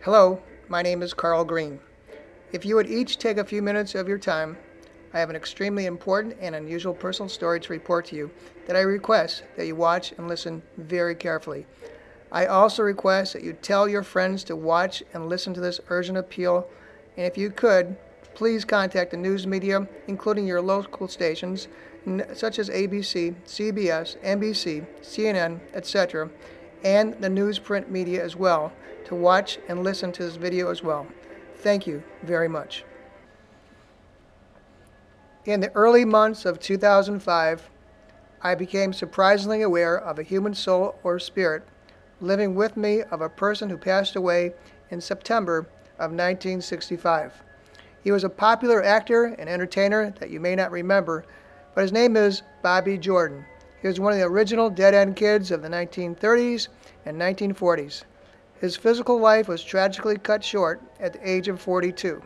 Hello, my name is Carl Green. If you would each take a few minutes of your time, I have an extremely important and unusual personal story to report to you that I request that you watch and listen very carefully. I also request that you tell your friends to watch and listen to this urgent appeal, and if you could, please contact the news media, including your local stations, such as ABC, CBS, NBC, CNN, etc., and the newsprint media as well, to watch and listen to this video as well. Thank you very much. In the early months of 2005, I became surprisingly aware of a human soul or spirit living with me of a person who passed away in September of 1965. He was a popular actor and entertainer that you may not remember, but his name is Bobby Jordan. He was one of the original dead-end kids of the 1930s and 1940s. His physical life was tragically cut short at the age of 42.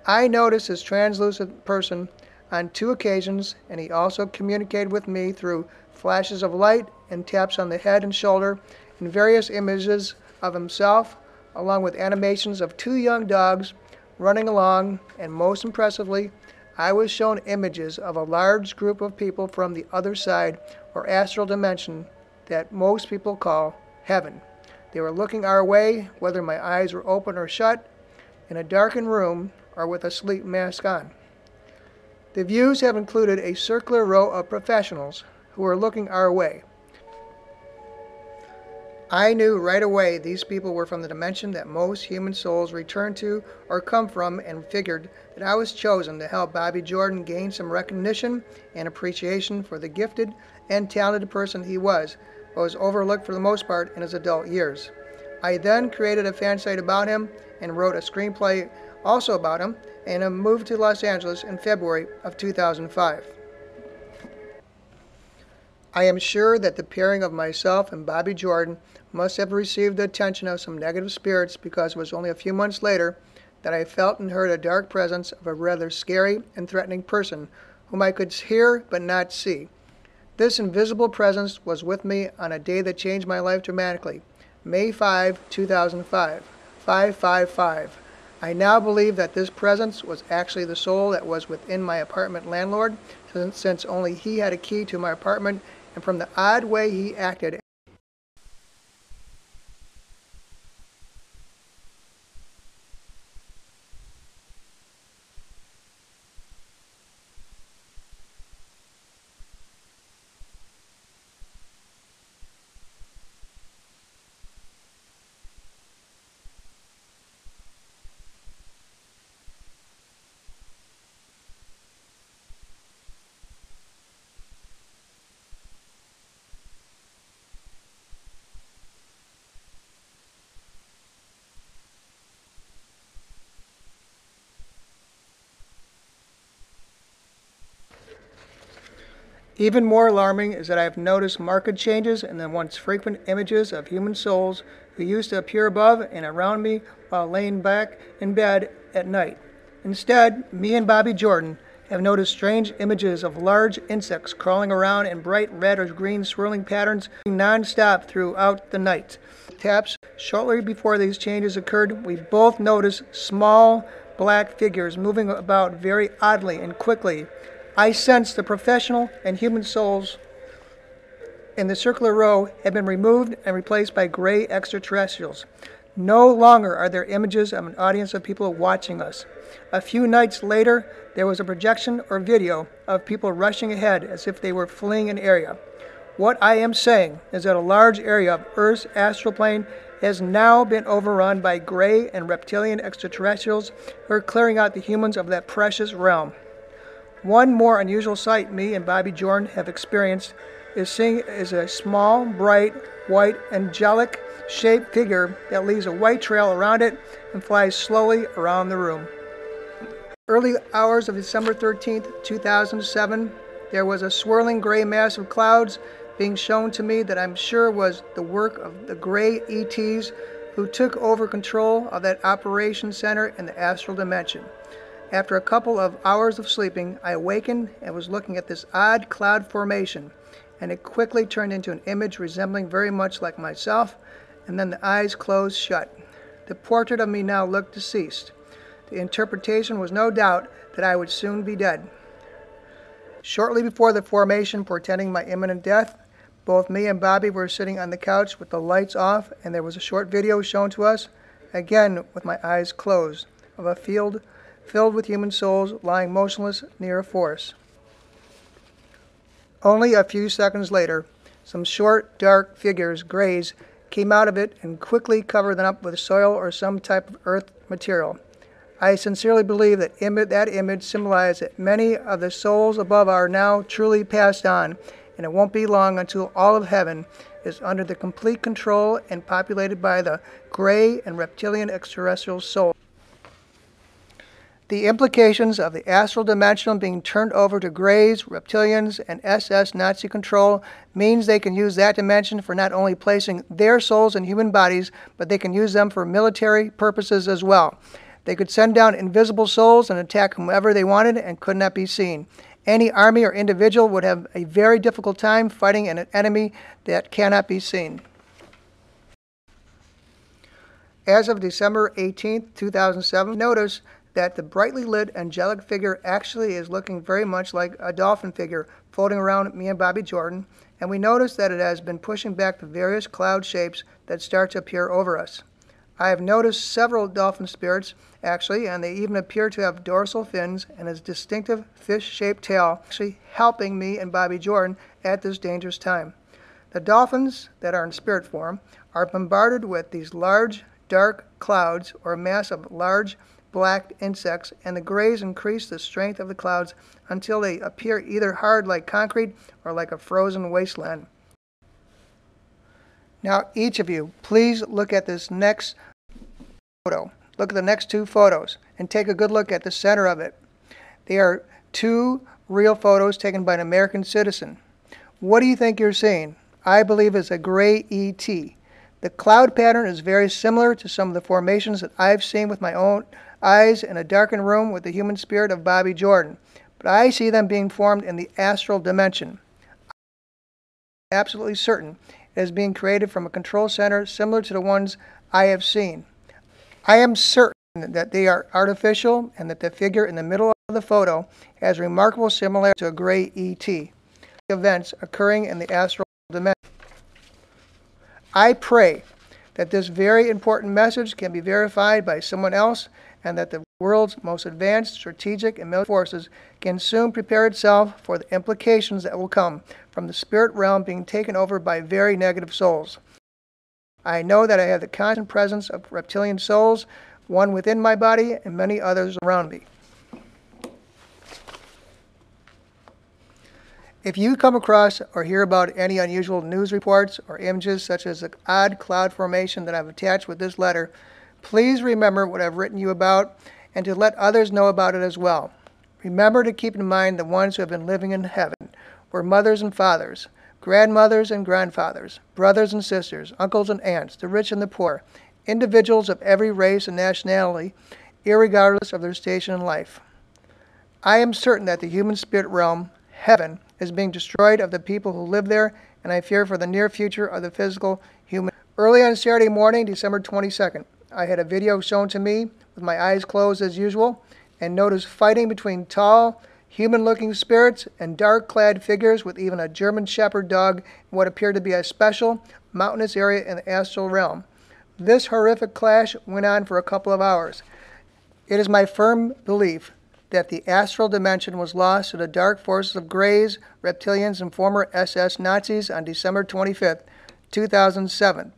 I noticed his translucent person on 2 occasions, and he also communicated with me through flashes of light and taps on the head and shoulder and various images of himself, along with animations of 2 young dogs running along, and most impressively, I was shown images of a large group of people from the other side or astral dimension that most people call heaven. They were looking our way, whether my eyes were open or shut, in a darkened room or with a sleep mask on. The views have included a circular row of professionals who were looking our way. I knew right away these people were from the dimension that most human souls return to or come from, and figured that I was chosen to help Bobby Jordan gain some recognition and appreciation for the gifted and talented person he was, but was overlooked for the most part in his adult years. I then created a fan site about him and wrote a screenplay also about him, and moved to Los Angeles in February of 2005. I am sure that the pairing of myself and Bobby Jordan must have received the attention of some negative spirits, because it was only a few months later that I felt and heard a dark presence of a rather scary and threatening person whom I could hear but not see. This invisible presence was with me on a day that changed my life dramatically, May 5, 2005, 555. I now believe that this presence was actually the soul that was within my apartment landlord, since only he had a key to my apartment, and from the odd way he acted. Even more alarming is that I have noticed marked changes in the once frequent images of human souls who used to appear above and around me while laying back in bed at night. Instead, me and Bobby Jordan have noticed strange images of large insects crawling around in bright red or green swirling patterns non-stop throughout the night. Taps. Shortly before these changes occurred, we both noticed small black figures moving about very oddly and quickly. I sensed the professional and human souls in the circular row have been removed and replaced by gray extraterrestrials. No longer are there images of an audience of people watching us. A few nights later, there was a projection or video of people rushing ahead as if they were fleeing an area. What I am saying is that a large area of Earth's astral plane has now been overrun by gray and reptilian extraterrestrials who are clearing out the humans of that precious realm. One more unusual sight me and Bobby Jordan have experienced is a small, bright, white, angelic-shaped figure that leaves a white trail around it and flies slowly around the room. Early hours of December 13, 2007, there was a swirling gray mass of clouds being shown to me that I'm sure was the work of the gray ETs who took over control of that operation center in the astral dimension. After a couple of hours of sleeping, I awakened and was looking at this odd cloud formation, and it quickly turned into an image resembling very much like myself, and then the eyes closed shut. The portrait of me now looked deceased. The interpretation was no doubt that I would soon be dead. Shortly before the formation portending my imminent death, both me and Bobby were sitting on the couch with the lights off, and there was a short video shown to us, again with my eyes closed, of a field filled with human souls lying motionless near a forest. Only a few seconds later, some short, dark figures, grays, came out of it and quickly covered them up with soil or some type of earth material. I sincerely believe that that image symbolized that many of the souls above are now truly passed on, and it won't be long until all of heaven is under the complete control and populated by the gray and reptilian extraterrestrial souls. The implications of the astral dimension being turned over to Greys, Reptilians, and SS Nazi control means they can use that dimension for not only placing their souls in human bodies, but they can use them for military purposes as well. They could send down invisible souls and attack whomever they wanted and could not be seen. Any army or individual would have a very difficult time fighting an enemy that cannot be seen. As of December 18, 2007, notice that the brightly lit angelic figure actually is looking very much like a dolphin figure floating around me and Bobby Jordan, and we notice that it has been pushing back the various cloud shapes that start to appear over us. I have noticed several dolphin spirits actually, and they even appear to have dorsal fins and a distinctive fish-shaped tail, actually helping me and Bobby Jordan at this dangerous time. The dolphins that are in spirit form are bombarded with these large, dark clouds or a mass of large, black insects, and the grays increase the strength of the clouds until they appear either hard like concrete or like a frozen wasteland. Now, each of you, please look at this next photo. Look at the next two photos and take a good look at the center of it. They are two real photos taken by an American citizen. What do you think you're seeing? I believe it's a gray ET. The cloud pattern is very similar to some of the formations that I've seen with my own eyes in a darkened room with the human spirit of Bobby Jordan, but I see them being formed in the astral dimension. I'm absolutely certain it is being created from a control center similar to the ones I have seen. I am certain that they are artificial and that the figure in the middle of the photo has remarkable similarity to a gray ET. Events occurring in the astral dimension. I pray that this very important message can be verified by someone else and that the world's most advanced strategic and military forces can soon prepare itself for the implications that will come from the spirit realm being taken over by very negative souls. I know that I have the constant presence of reptilian souls, one within my body and many others around me. If you come across or hear about any unusual news reports or images such as the odd cloud formation that I've attached with this letter, please remember what I've written you about and to let others know about it as well. Remember to keep in mind the ones who have been living in heaven were mothers and fathers, grandmothers and grandfathers, brothers and sisters, uncles and aunts, the rich and the poor, individuals of every race and nationality, irregardless of their station in life. I am certain that the human spirit realm, heaven, is being destroyed of the people who live there, and I fear for the near future of the physical human. Early on Saturday morning, December 22nd, I had a video shown to me with my eyes closed as usual, and noticed fighting between tall, human-looking spirits and dark-clad figures with even a German Shepherd dog in what appeared to be a special mountainous area in the astral realm. This horrific clash went on for a couple of hours. It is my firm belief that the astral dimension was lost to the dark forces of Greys, Reptilians, and former SS Nazis on December 25th, 2007.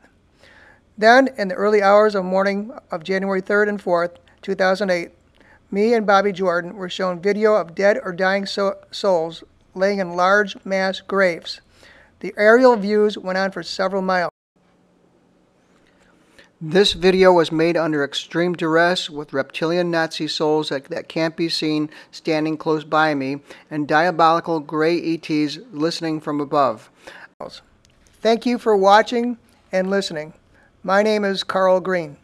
Then, in the early hours of morning of January 3rd and 4th, 2008, me and Bobby Jordan were shown video of dead or dying souls laying in large mass graves. The aerial views went on for several miles. This video was made under extreme duress with reptilian Nazi souls that can't be seen standing close by me and diabolical gray ETs listening from above. Thank you for watching and listening. My name is Carl Green.